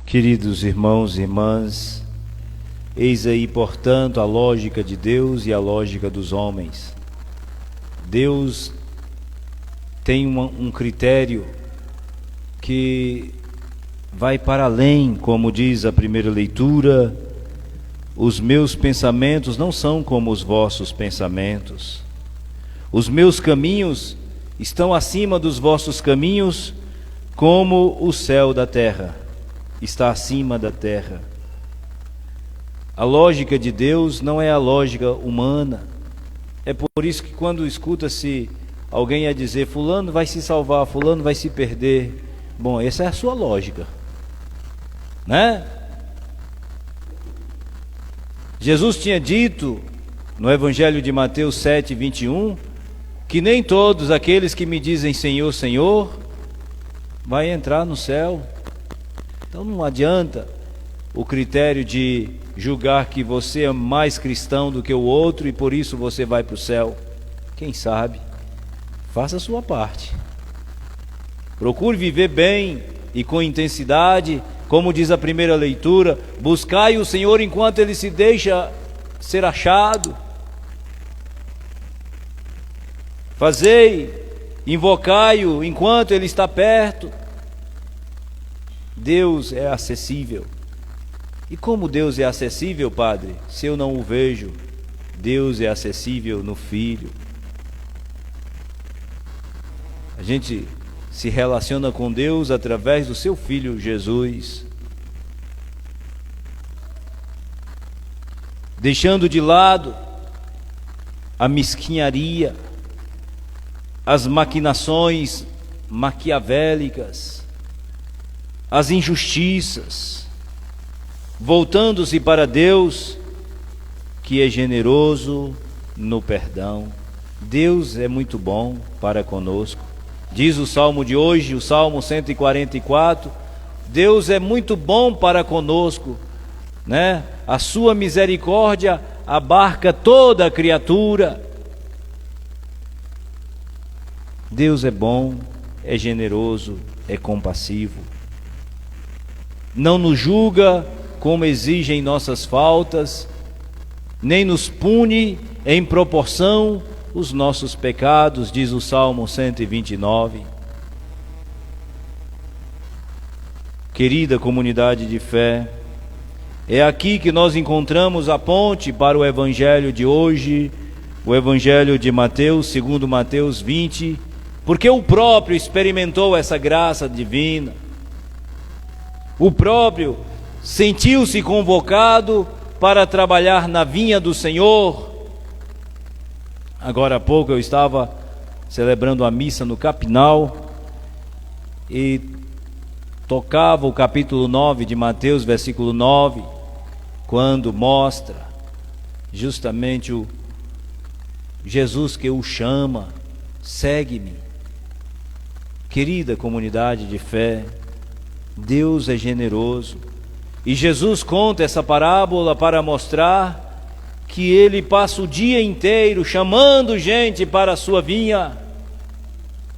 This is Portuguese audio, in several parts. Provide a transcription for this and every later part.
Queridos irmãos e irmãs, eis aí, portanto, a lógica de Deus e a lógica dos homens. Deus tem um critério que vai para além, como diz a primeira leitura: os meus pensamentos não são como os vossos pensamentos. Os meus caminhos estão acima dos vossos caminhos, como o céu da terra está acima da terra. A lógica de Deus não é a lógica humana. É por isso que quando escuta-se alguém a dizer: fulano vai se salvar, fulano vai se perder. Bom, essa é a sua lógica, né? Jesus tinha dito no Evangelho de Mateus 7:21 que nem todos aqueles que me dizem Senhor, Senhor vai entrar no céu. Então não adianta o critério de julgar que você é mais cristão do que o outro e por isso você vai para o céu. Quem sabe? Faça a sua parte. Procure viver bem e com intensidade, como diz a primeira leitura: buscai o Senhor enquanto Ele se deixa ser achado. Fazei, invocai-o enquanto Ele está perto. Deus é acessível. E como Deus é acessível, Padre? Se eu não o vejo, Deus é acessível no Filho. A gente se relaciona com Deus através do seu Filho Jesus. Deixando de lado a mesquinharia, as maquinações maquiavélicas, as injustiças, voltando-se para Deus, que é generoso no perdão. Deus é muito bom para conosco. Diz o salmo de hoje, o salmo 144, Deus é muito bom para conosco, né? A sua misericórdia abarca toda a criatura. Deus é bom, é generoso, é compassivo. Não nos julga como exigem nossas faltas, nem nos pune em proporção os nossos pecados, diz o Salmo 129. Querida comunidade de fé, é aqui que nós encontramos a ponte para o Evangelho de hoje, o Evangelho de Mateus, segundo Mateus 20, porque o próprio experimentou essa graça divina. O próprio sentiu-se convocado para trabalhar na vinha do Senhor. Agora há pouco eu estava celebrando a missa no Capinal e tocava o capítulo 9 de Mateus, versículo 9, quando mostra justamente o Jesus que o chama: segue-me. Querida comunidade de fé, Deus é generoso, e Jesus conta essa parábola para mostrar que Ele passa o dia inteiro chamando gente para a sua vinha,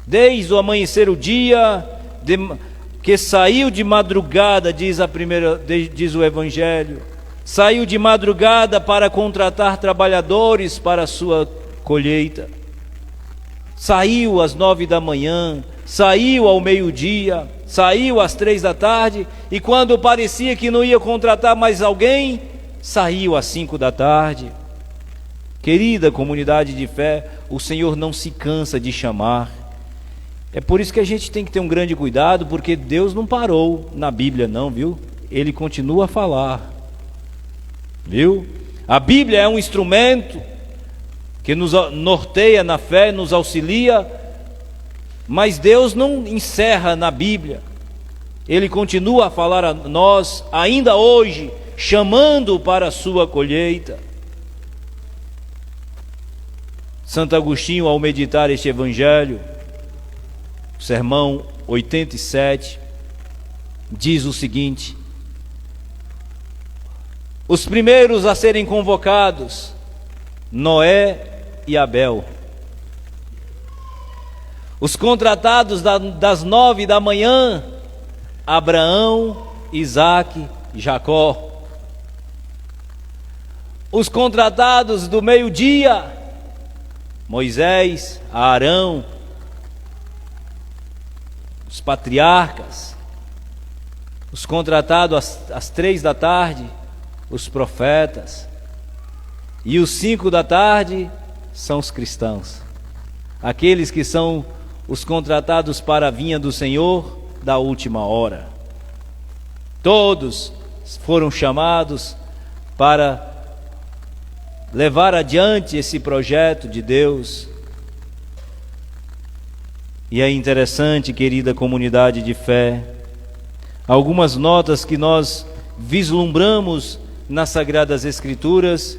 desde o amanhecer o dia, que saiu de madrugada, diz o Evangelho, saiu de madrugada para contratar trabalhadores para a sua colheita, saiu às 9 da manhã, saiu ao meio-dia, saiu às 3 da tarde, e quando parecia que não ia contratar mais alguém, saiu às 5 da tarde. Querida comunidade de fé, o Senhor não se cansa de chamar. É por isso que a gente tem que ter um grande cuidado, porque Deus não parou na Bíblia não, viu? Ele continua a falar, viu? A Bíblia é um instrumento que nos norteia na fé, nos auxilia, mas Deus não encerra na Bíblia. Ele continua a falar a nós, ainda hoje, chamando para a sua colheita. Santo Agostinho, ao meditar este Evangelho, sermão 87, diz o seguinte: os primeiros a serem convocados, Noé e Abel. Os contratados das 9 da manhã, Abraão Isaque e Jacó. Os contratados do meio-dia, Moisés, Arão, os patriarcas. Os contratados às 3 da tarde, os profetas. E os 5 da tarde são os cristãos, aqueles que são os contratados para a vinha do Senhor da última hora. Todos foram chamados para levar adiante esse projeto de Deus. E é interessante, querida comunidade de fé, algumas notas que nós vislumbramos nas Sagradas Escrituras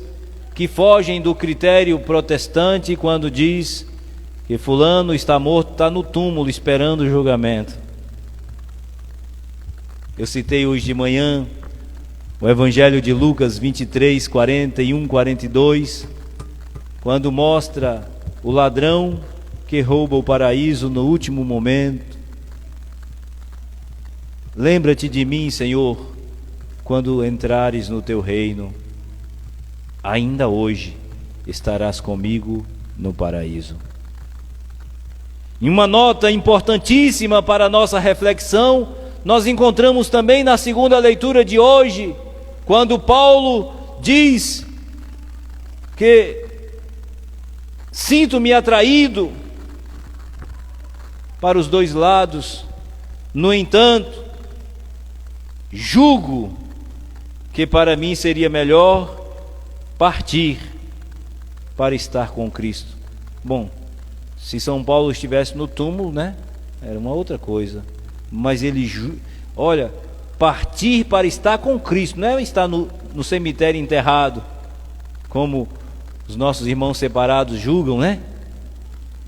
que fogem do critério protestante quando diz que fulano está morto, está no túmulo esperando o julgamento. Eu citei hoje de manhã o Evangelho de Lucas 23, 41, 42, quando mostra o ladrão que rouba o paraíso no último momento. Lembra-te de mim, Senhor, quando entrares no teu reino. Ainda hoje estarás comigo no paraíso. E uma nota importantíssima para a nossa reflexão, nós encontramos também na segunda leitura de hoje, quando Paulo diz que sinto-me atraído para os dois lados, no entanto, julgo que para mim seria melhor partir para estar com Cristo. Bom, se São Paulo estivesse no túmulo, né? Era uma outra coisa. Mas ele, olha, partir para estar com Cristo, não é estar no cemitério enterrado, como os nossos irmãos separados julgam, né?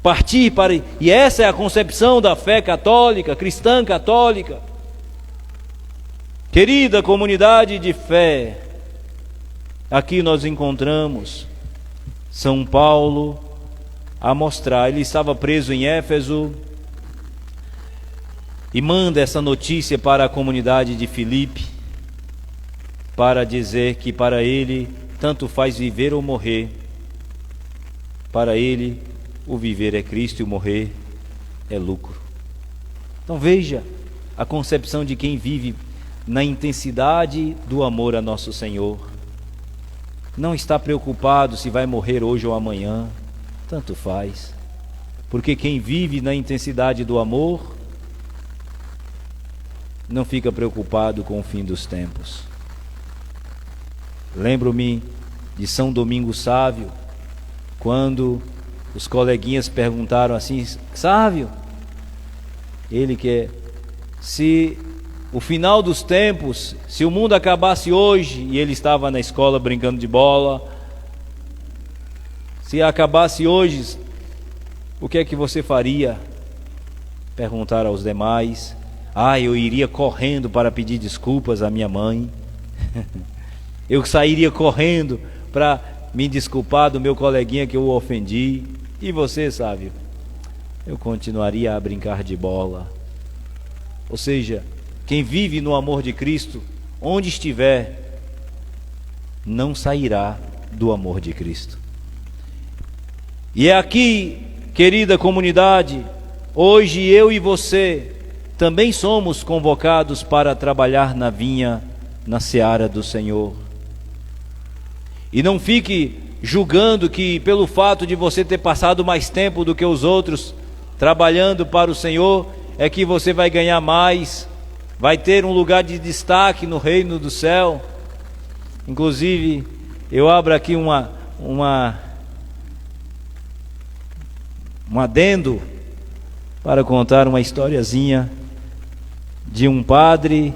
Partir para... E essa é a concepção da fé católica, cristã católica. Querida comunidade de fé, aqui nós encontramos São Paulo a mostrar, ele estava preso em Éfeso e manda essa notícia para a comunidade de Filipe, para dizer que para ele tanto faz viver ou morrer. Para ele o viver é Cristo e o morrer é lucro. Então veja a concepção de quem vive na intensidade do amor a nosso Senhor. Não está preocupado se vai morrer hoje ou amanhã, tanto faz, porque quem vive na intensidade do amor não fica preocupado com o fim dos tempos. Lembro-me de São Domingo Sávio, quando os coleguinhas perguntaram assim: Sávio, ele que se o final dos tempos, se o mundo acabasse hoje, e ele estava na escola brincando de bola, se acabasse hoje, o que é que você faria? Perguntaram aos demais. Eu iria correndo para pedir desculpas à minha mãe. Eu sairia correndo para me desculpar do meu coleguinha que eu o ofendi. E você, Sávio? Eu continuaria a brincar de bola. Ou seja, quem vive no amor de Cristo, onde estiver, não sairá do amor de Cristo. E é aqui, querida comunidade, hoje eu e você também somos convocados para trabalhar na vinha, na seara do Senhor. E não fique julgando que pelo fato de você ter passado mais tempo do que os outros trabalhando para o Senhor, é que você vai ganhar mais, vai ter um lugar de destaque no reino do céu. Inclusive, eu abro aqui um adendo para contar uma historiazinha de um padre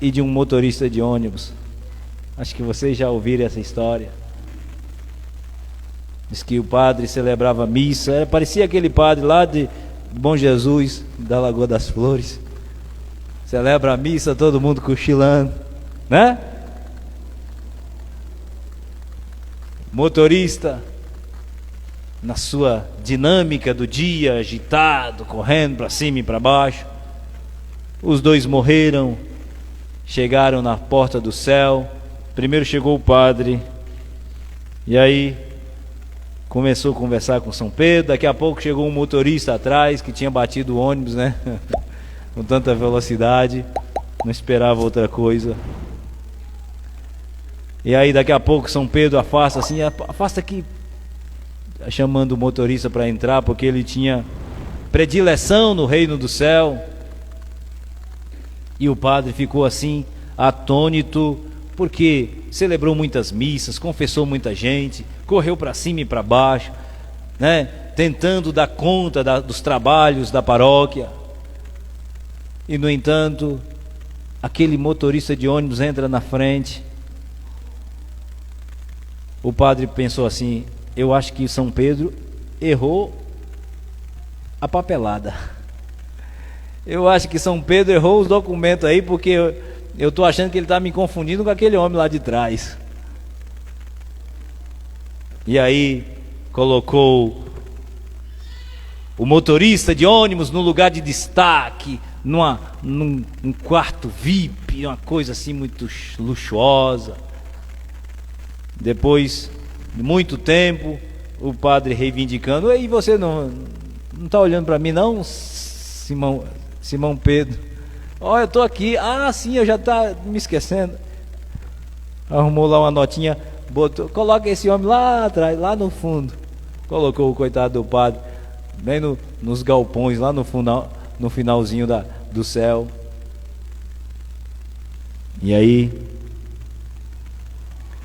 e de um motorista de ônibus. Acho que vocês já ouviram essa história. Diz que o padre celebrava missa, parecia aquele padre lá de Bom Jesus, da Lagoa das Flores. Celebra a missa, todo mundo cochilando, né? Motorista, na sua dinâmica do dia, agitado, correndo para cima e para baixo. Os dois morreram, chegaram na porta do céu. Primeiro chegou o padre, e aí começou a conversar com São Pedro. Daqui a pouco chegou um motorista atrás, que tinha batido o ônibus, né? Com tanta velocidade, não esperava outra coisa. E aí daqui a pouco São Pedro afasta assim, afasta aqui, chamando o motorista para entrar, porque ele tinha predileção no reino do céu. E o padre ficou assim, atônito, porque celebrou muitas missas, confessou muita gente, correu para cima e para baixo, né, tentando dar conta dos trabalhos da paróquia. E no entanto, aquele motorista de ônibus entra na frente. O padre pensou assim: eu acho que São Pedro errou a papelada. Eu acho que São Pedro errou os documentos aí, porque eu estou achando que ele está me confundindo com aquele homem lá de trás. E aí colocou o motorista de ônibus no lugar de destaque, num quarto VIP, uma coisa assim muito luxuosa. Depois de muito tempo, o padre reivindicando: e você não está olhando para mim não, Simão Pedro? Eu estou aqui. Ah, sim, eu já está me esquecendo. Arrumou lá uma notinha, botou: coloca esse homem lá atrás, lá no fundo. Colocou o coitado do padre bem nos galpões, lá no finalzinho do céu. E aí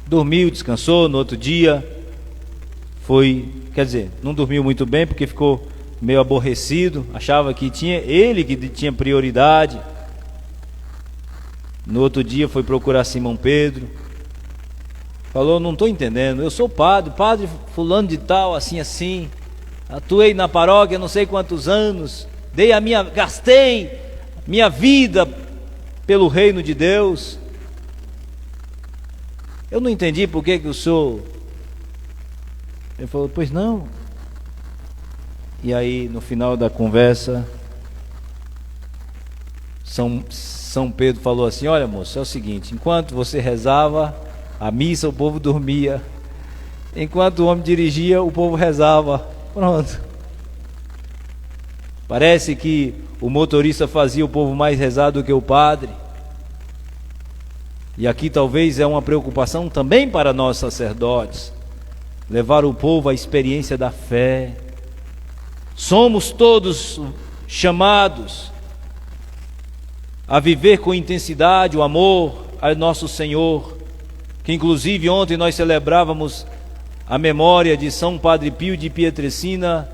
dormiu, descansou. No outro dia não dormiu muito bem, porque ficou meio aborrecido, achava que ele tinha prioridade. No outro dia foi procurar Simão Pedro, falou: não estou entendendo, eu sou padre fulano de tal, assim, atuei na paróquia não sei quantos anos, gastei minha vida pelo reino de Deus, eu não entendi por que o senhor... Ele falou: pois não. E aí no final da conversa, São Pedro falou assim: olha, moço, é o seguinte, enquanto você rezava a missa, o povo dormia, enquanto o homem dirigia, o povo rezava. Pronto. Parece que o motorista fazia o povo mais rezar do que o padre. E aqui talvez é uma preocupação também para nós sacerdotes, levar o povo à experiência da fé. Somos todos chamados a viver com intensidade o amor ao nosso Senhor, que inclusive ontem nós celebrávamos a memória de São Padre Pio de Pietrelcina,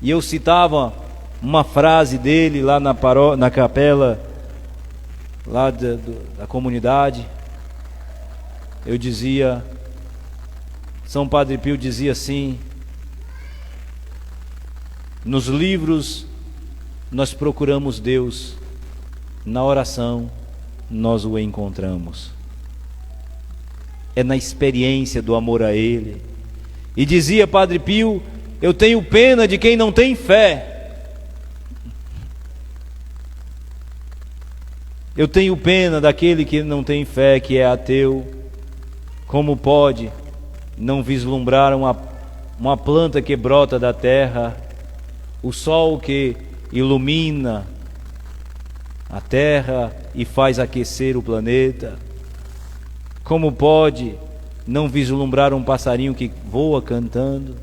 e eu citava uma frase dele lá na capela lá da comunidade. Eu dizia, São Padre Pio dizia assim: nos livros nós procuramos Deus, na oração nós o encontramos. É na experiência do amor a Ele. E dizia Padre Pio: eu tenho pena de quem não tem fé. Eu tenho pena daquele que não tem fé, que é ateu. Como pode não vislumbrar uma planta que brota da terra, o sol que ilumina a terra e faz aquecer o planeta? Como pode não vislumbrar um passarinho que voa cantando?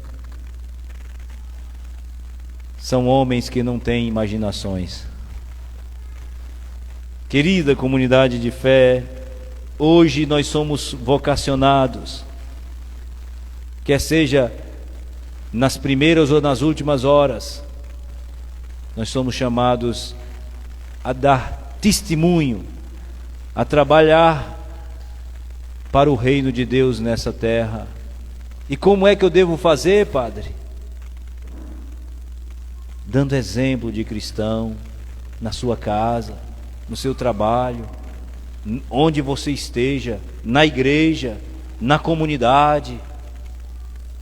São homens que não têm imaginações. Querida comunidade de fé, hoje nós somos vocacionados, quer seja nas primeiras ou nas últimas horas, nós somos chamados a dar testemunho, a trabalhar para o reino de Deus nessa terra. E como é que eu devo fazer, Padre? Dando exemplo de cristão na sua casa, no seu trabalho, onde você esteja, na igreja, na comunidade,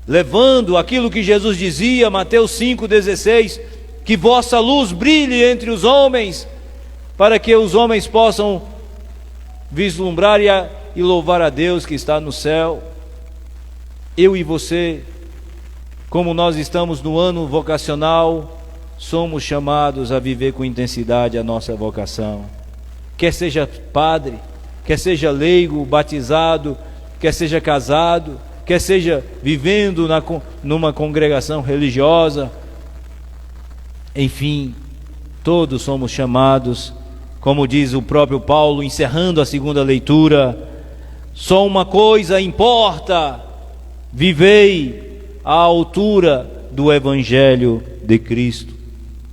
levando aquilo que Jesus dizia, Mateus 5,16, que vossa luz brilhe entre os homens, para que os homens possam vislumbrar e louvar a Deus que está no céu. Eu e você, como nós estamos no ano vocacional, somos chamados a viver com intensidade a nossa vocação. Quer seja padre, quer seja leigo, batizado, quer seja casado, quer seja vivendo numa congregação religiosa, enfim, todos somos chamados, como diz o próprio Paulo, encerrando a segunda leitura: só uma coisa importa, vivei à altura do Evangelho de Cristo.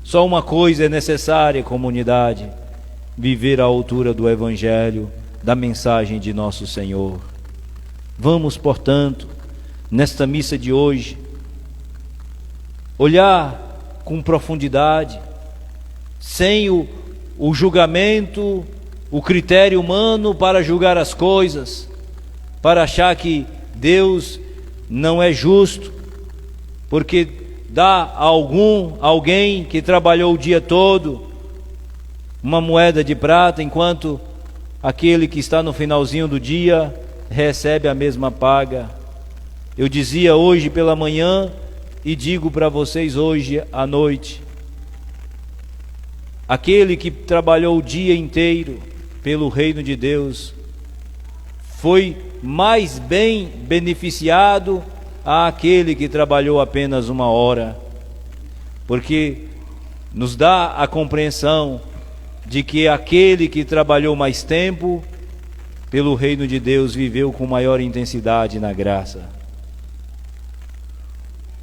Só uma coisa é necessária, comunidade: viver à altura do Evangelho, da mensagem de nosso Senhor. Vamos, portanto, nesta missa de hoje, olhar com profundidade, sem o julgamento, o critério humano para julgar as coisas, para achar que Deus não é justo, porque dá a alguém que trabalhou o dia todo uma moeda de prata, enquanto aquele que está no finalzinho do dia recebe a mesma paga. Eu dizia hoje pela manhã e digo para vocês hoje à noite: aquele que trabalhou o dia inteiro pelo reino de Deus foi mais bem beneficiado àquele que trabalhou apenas 1 hora, porque nos dá a compreensão de que aquele que trabalhou mais tempo pelo reino de Deus viveu com maior intensidade na graça.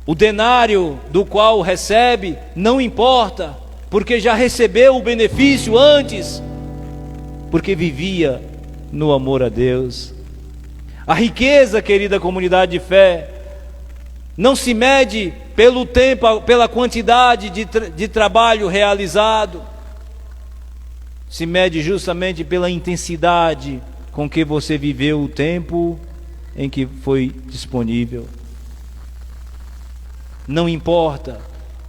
O denário do qual recebe não importa, porque já recebeu o benefício antes, porque vivia no amor a Deus. A riqueza, querida comunidade de fé, não se mede pelo tempo, pela quantidade de trabalho realizado, se mede justamente pela intensidade com que você viveu o tempo em que foi disponível. Não importa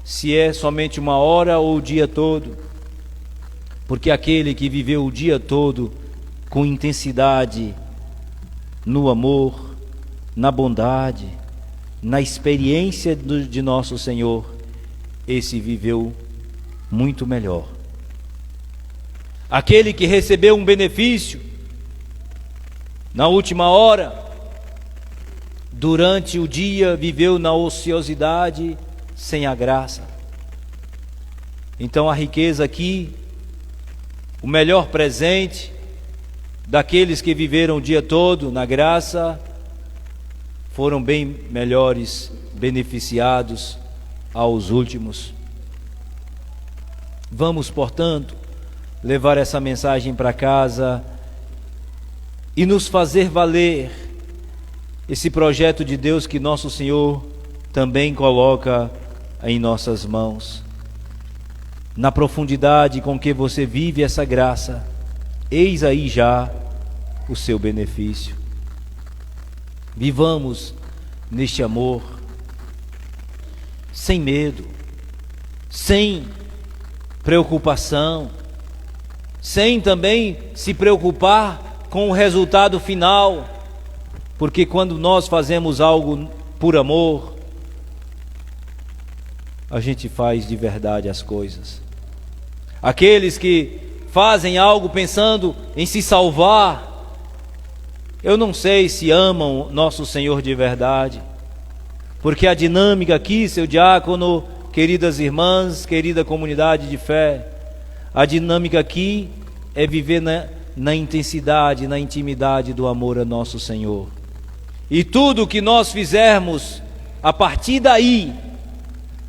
se é somente 1 hora ou o dia todo, porque aquele que viveu o dia todo com intensidade no amor, na bondade, na experiência de nosso Senhor, esse viveu muito melhor. Aquele que recebeu um benefício na última hora, durante o dia viveu na ociosidade, sem a graça. Então a riqueza aqui, o melhor presente daqueles que viveram o dia todo na graça, foram bem melhores beneficiados aos últimos. Vamos, portanto, levar essa mensagem para casa e nos fazer valer esse projeto de Deus que nosso Senhor também coloca em nossas mãos. Na profundidade com que você vive essa graça, eis aí já o seu benefício. Vivamos neste amor, sem medo, sem preocupação, sem também se preocupar com o resultado final, porque quando nós fazemos algo por amor, a gente faz de verdade as coisas. Aqueles que fazem algo pensando em se salvar, eu não sei se amam nosso Senhor de verdade, porque a dinâmica aqui, seu diácono, queridas irmãs, querida comunidade de fé, a dinâmica aqui é viver na intensidade, na intimidade do amor a nosso Senhor. E tudo que nós fizermos a partir daí,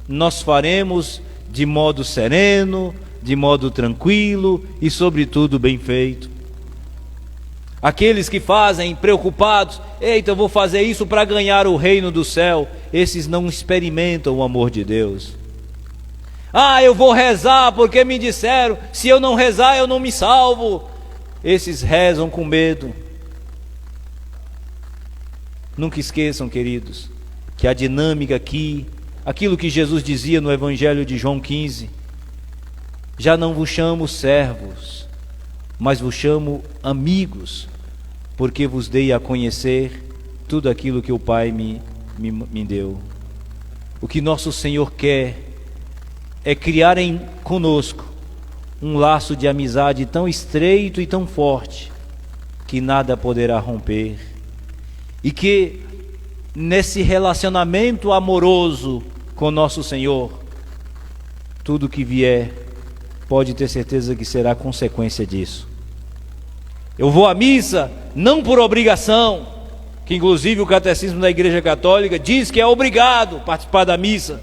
nós faremos de modo sereno, de modo tranquilo e sobretudo bem feito. Aqueles que fazem preocupados, eita, eu vou fazer isso para ganhar o reino do céu, esses não experimentam o amor de Deus. Eu vou rezar porque me disseram, se eu não rezar eu não me salvo. Esses rezam com medo. Nunca esqueçam, queridos, que a dinâmica aqui, aquilo que Jesus dizia no Evangelho de João 15, já não vos chamo servos, mas vos chamo amigos, porque vos dei a conhecer tudo aquilo que o Pai me deu. O que nosso Senhor quer é criar conosco um laço de amizade tão estreito e tão forte que nada poderá romper, e que nesse relacionamento amoroso com nosso Senhor, tudo que vier pode ter certeza que será consequência disso. Eu vou à missa não por obrigação, que inclusive o catecismo da Igreja Católica diz que é obrigado participar da missa.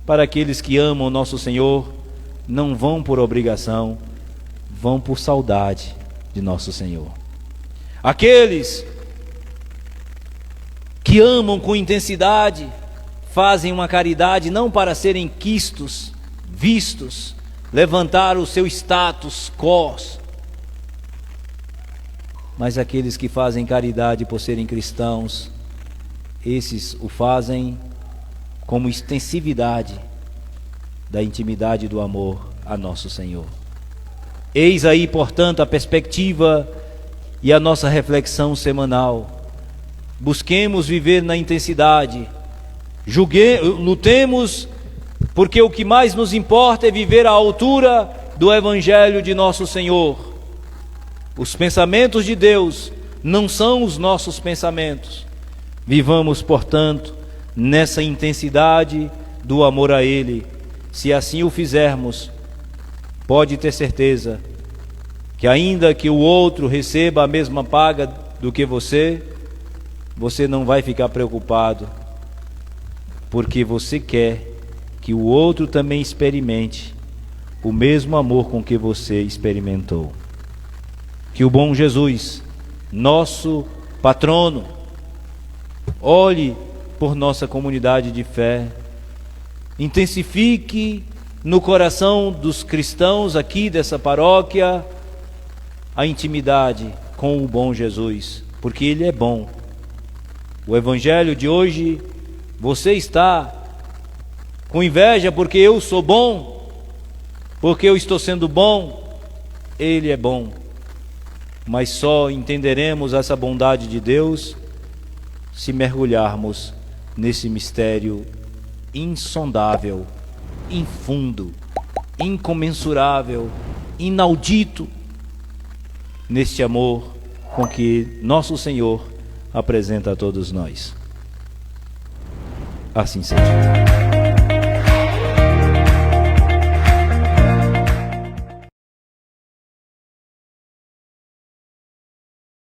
Para aqueles que amam nosso Senhor, não vão por obrigação, vão por saudade de nosso Senhor. Aqueles que amam com intensidade, fazem uma caridade não para serem quistos, vistos, levantar o seu status quo, mas aqueles que fazem caridade por serem cristãos, esses o fazem como extensividade da intimidade do amor a nosso Senhor. Eis aí, portanto, a perspectiva e a nossa reflexão semanal. Busquemos viver na intensidade, lutemos, porque o que mais nos importa é viver à altura do Evangelho de nosso Senhor. Os pensamentos de Deus não são os nossos pensamentos. Vivamos, portanto, nessa intensidade do amor a Ele. Se assim o fizermos, pode ter certeza que ainda que o outro receba a mesma paga do que você não vai ficar preocupado, porque você quer que o outro também experimente o mesmo amor com que você experimentou. Que o bom Jesus, nosso patrono, olhe por nossa comunidade de fé, intensifique no coração dos cristãos aqui dessa paróquia a intimidade com o bom Jesus, porque Ele é bom. O Evangelho de hoje, você está com inveja porque eu sou bom, porque eu estou sendo bom. Ele é bom, mas só entenderemos essa bondade de Deus se mergulharmos nesse mistério insondável, infundo, incomensurável, inaudito, neste amor com que nosso Senhor apresenta a todos nós. Assim seja.